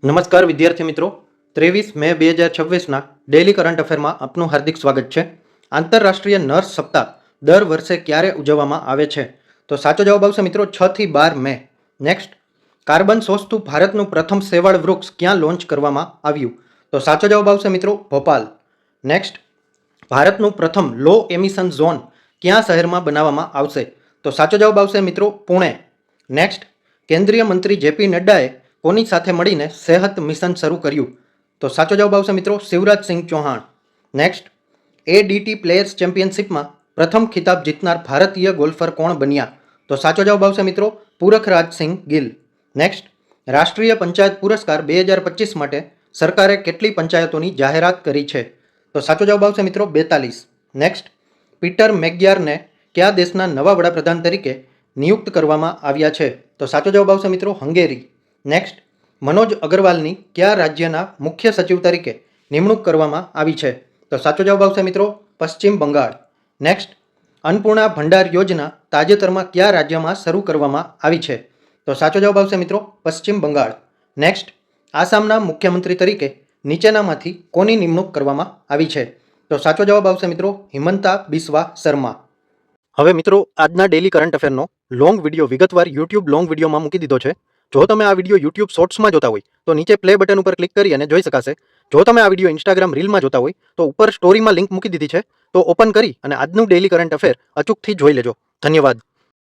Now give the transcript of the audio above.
નમસ્કાર વિદ્યાર્થી મિત્રો, 23 મે 2026ના ડેઇલી કરંટ અફેરમાં આપનું હાર્દિક સ્વાગત છે. આંતરરાષ્ટ્રીય નર્સ સપ્તાહ દર વર્ષે ક્યારે ઉજવવામાં આવે છે? તો સાચો જવાબ આવશે મિત્રો 6 થી 12 મે. નેક્સ્ટ, કાર્બન શોષતું ભારતનું પ્રથમ શેવાળ વૃક્ષ ક્યાં લોન્ચ કરવામાં આવ્યું? તો સાચો જવાબ આવશે મિત્રો ભોપાલ. નેક્સ્ટ, ભારતનું પ્રથમ લો એમિશન ઝોન ક્યાં શહેરમાં બનાવવામાં આવશે? તો સાચો જવાબ આવશે મિત્રો પુણે. નેક્સ્ટ, કેન્દ્રીય મંત્રી જેપી નડ્ડાએ કોની સાથે મળીને સેહત મિશન શરૂ કર્યું? તો સાચો જવાબ આવશે મિત્રો Shivrajsinh Chouhan. Next, ADT players ચેમ્પિયનશિપમાં પ્રથમ ખિતાબ જીતનાર ભારતીય ગોલ્ફર કોણ બન્યા? તો સાચો જવાબ આવશે મિત્રો પુરખરાજસિંહ ગિલ. નેક્સ્ટ, રાષ્ટ્રીય પંચાયત પુરસ્કાર 2025 માટે સરકારે કેટલી પંચાયતોની જાહેરાત કરી છે? તો સાચો જવાબ આવશે મિત્રો 42. નેક્સ્ટ, પીટર મેકગ્યારને કયા દેશના નવા વડાપ્રધાન તરીકે નિયુક્ત કરવામાં આવ્યા છે? તો સાચો જવાબ આવશે મિત્રો હંગેરી. નેક્સ્ટ, મનોજ અગરવાલની કયા રાજ્યના મુખ્ય સચિવ તરીકે નિમણૂક કરવામાં આવી છે? તો સાચો જવાબ આવશે મિત્રો પશ્ચિમ બંગાળ. નેક્સ્ટ, અન્નપૂર્ણા ભંડાર યોજના તાજેતરમાં કયા રાજ્યમાં શરૂ કરવામાં આવી છે? તો સાચો જવાબ આવશે મિત્રો પશ્ચિમ બંગાળ. નેક્સ્ટ, આસામના મુખ્યમંત્રી તરીકે નીચેનામાંથી કોની નિમણૂક કરવામાં આવી છે? તો સાચો જવાબ આવશે મિત્રો હિમંતા બિસ્વા શર્મા. હવે મિત્રો, આજના ડેઇલી કરંટ અફેરનો લોંગ વિડીયો વિગતવાર યુટ્યુબ લોંગ વિડીયોમાં મૂકી દીધો છે. જો તમે આ વિડીયો યુટ્યુબ શોર્ટ્સમાં જોતા હોય તો નીચે પ્લે બટન ઉપર ક્લિક કરી અને જોઈ શકાશે. જો તમે આ વિડીયો ઇન્સ્ટાગ્રામ રીલમાં જોતા હોય તો ઉપર સ્ટોરીમાં લિંક મૂકી દીધી છે, તો ઓપન કરી અને આજનું ડેઇલી કરંટ અફેર અચૂકથી જોઈ લેજો. ધન્યવાદ.